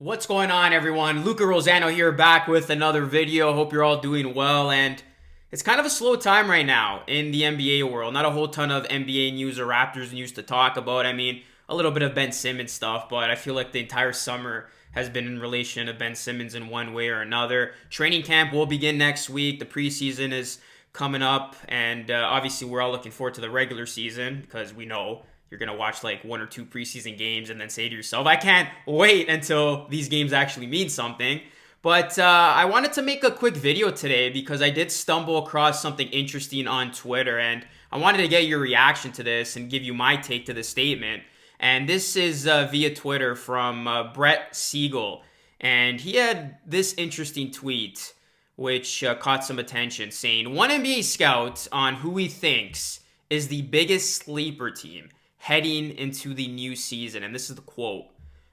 What's going on, everyone? Luca Rosano here, back with another video. Hope you're all doing well. And it's kind of a slow time right now in the NBA world. Not a whole ton of NBA news or Raptors news to talk about. I mean, a little bit of Ben Simmons stuff, but I feel like the entire summer has been in relation to Ben Simmons in one way or another. Training camp will begin next week. The preseason is coming up, and obviously we're all looking forward to the regular season because we know you're going to watch like one or two preseason games and then say to yourself, I can't wait until these games actually mean something. But I wanted to make a quick video today because I did stumble across something interesting on Twitter, and I wanted to get your reaction to this and give you my take to the statement. And this is via Twitter from Brett Siegel. And he had this interesting tweet which caught some attention, saying, one NBA scout on who he thinks is the biggest sleeper team heading into the new season. And this is the quote.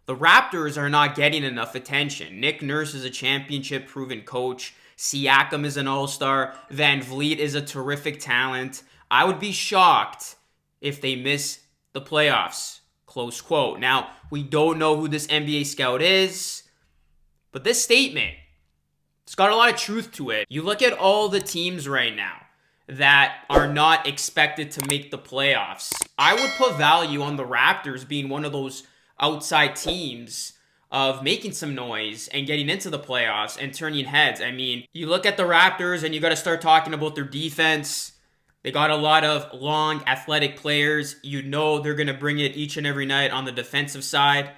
The Raptors are not getting enough attention. Nick Nurse is a championship-proven coach. Siakam is an all-star. Van Vliet is a terrific talent. I would be shocked if they miss the playoffs. Close quote. Now, we don't know who this NBA scout is, but this statement, it's got a lot of truth to it. You look at all the teams right now that are not expected to make the playoffs. I would put value on the Raptors being one of those outside teams of making some noise and getting into the playoffs and turning heads. I mean, you look at the Raptors and you got to start talking about their defense. They got a lot of long, athletic players. You know they're going to bring it each and every night on the defensive side.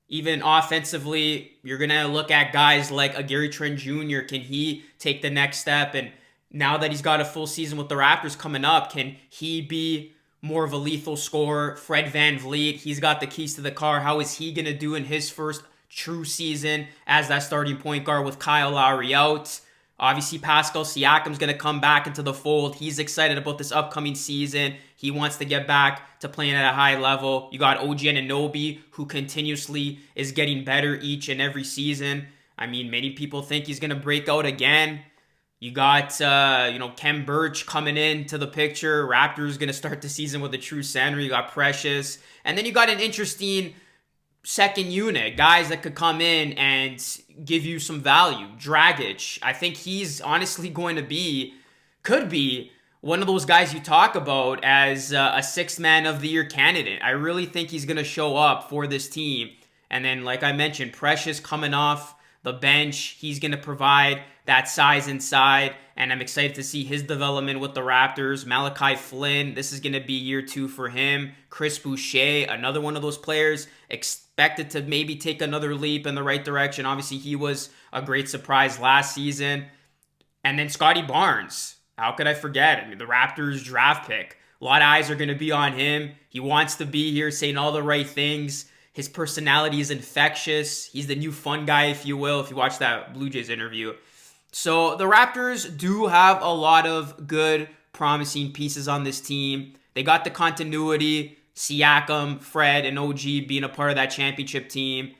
Even offensively, you're going to look at guys like a Gary Trent Jr. Can he take the next step? And now that he's got a full season with the Raptors coming up, can he be more of a lethal scorer? Fred Van Vliet, he's got the keys to the car. How is he going to do in his first true season as that starting point guard with Kyle Lowry out? Obviously, Pascal Siakam's going to come back into the fold. He's excited about this upcoming season. He wants to get back to playing at a high level. You got OG Anunoby, who continuously is getting better each and every season. I mean, many people think he's going to break out again. You got, Kem Birch coming into the picture. Raptors going to start the season with a true center. You got Precious. And then you got an interesting second unit, guys that could come in and give you some value. Dragic, I think he's honestly could be one of those guys you talk about as a sixth man of the year candidate. I really think he's going to show up for this team. And then, like I mentioned, Precious coming off the bench, he's going to provide that size inside, and I'm excited to see his development with the Raptors. Malachi Flynn, this is going to be year 2 for him. Chris Boucher, another one of those players expected to maybe take another leap in the right direction. Obviously, he was a great surprise last season. And then Scotty Barnes. How could I forget? I mean, the Raptors draft pick. A lot of eyes are going to be on him. He wants to be here, saying all the right things. His personality is infectious. He's the new fun guy, if you will, if you watch that Blue Jays interview. So the Raptors do have a lot of good, promising pieces on this team. They got the continuity, Siakam, Fred, and OG being a part of that championship team.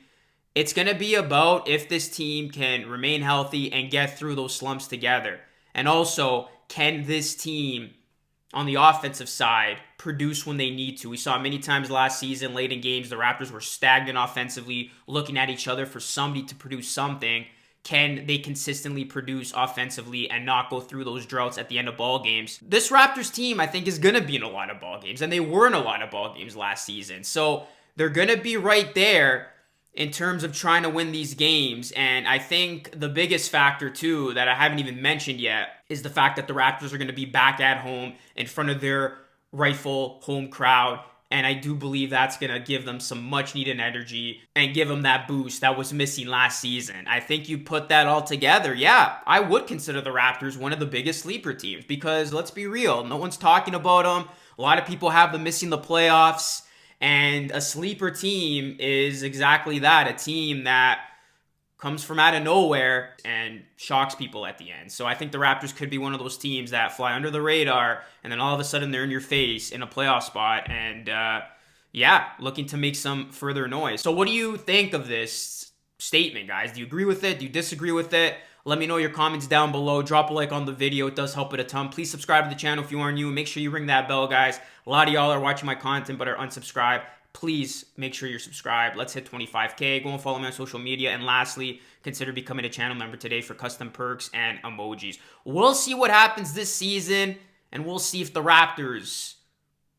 It's going to be about if this team can remain healthy and get through those slumps together. And also, can this team on the offensive side produce when they need to? We saw many times last season, late in games, the Raptors were stagnant offensively, looking at each other for somebody to produce something. Can they consistently produce offensively and not go through those droughts at the end of ball games? This Raptors team, I think, is going to be in a lot of ball games, and they were in a lot of ball games last season. So they're going to be right there in terms of trying to win these games. And I think the biggest factor, too, that I haven't even mentioned yet is the fact that the Raptors are going to be back at home in front of their rightful home crowd. And I do believe that's going to give them some much-needed energy and give them that boost that was missing last season. I think you put that all together, yeah, I would consider the Raptors one of the biggest sleeper teams because, let's be real, no one's talking about them. A lot of people have them missing the playoffs. And a sleeper team is exactly that, a team that comes from out of nowhere and shocks people at the end. So I think the Raptors could be one of those teams that fly under the radar and then all of a sudden they're in your face in a playoff spot and, looking to make some further noise. So what do you think of this statement, guys? Do you agree with it? Do you disagree with it? Let me know your comments down below. Drop a like on the video. It does help it a ton. Please subscribe to the channel if you are new. Make sure you ring that bell, guys. A lot of y'all are watching my content but are unsubscribed. please make sure you're subscribed. Let's hit 25K. Go and follow me on social media. And lastly, consider becoming a channel member today for custom perks and emojis. We'll see what happens this season, and we'll see if the Raptors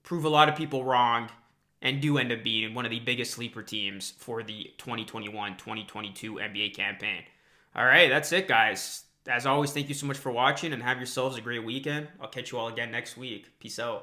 prove a lot of people wrong and do end up being one of the biggest sleeper teams for the 2021-2022 NBA campaign. All right, that's it, guys. As always, thank you so much for watching, and have yourselves a great weekend. I'll catch you all again next week. Peace out.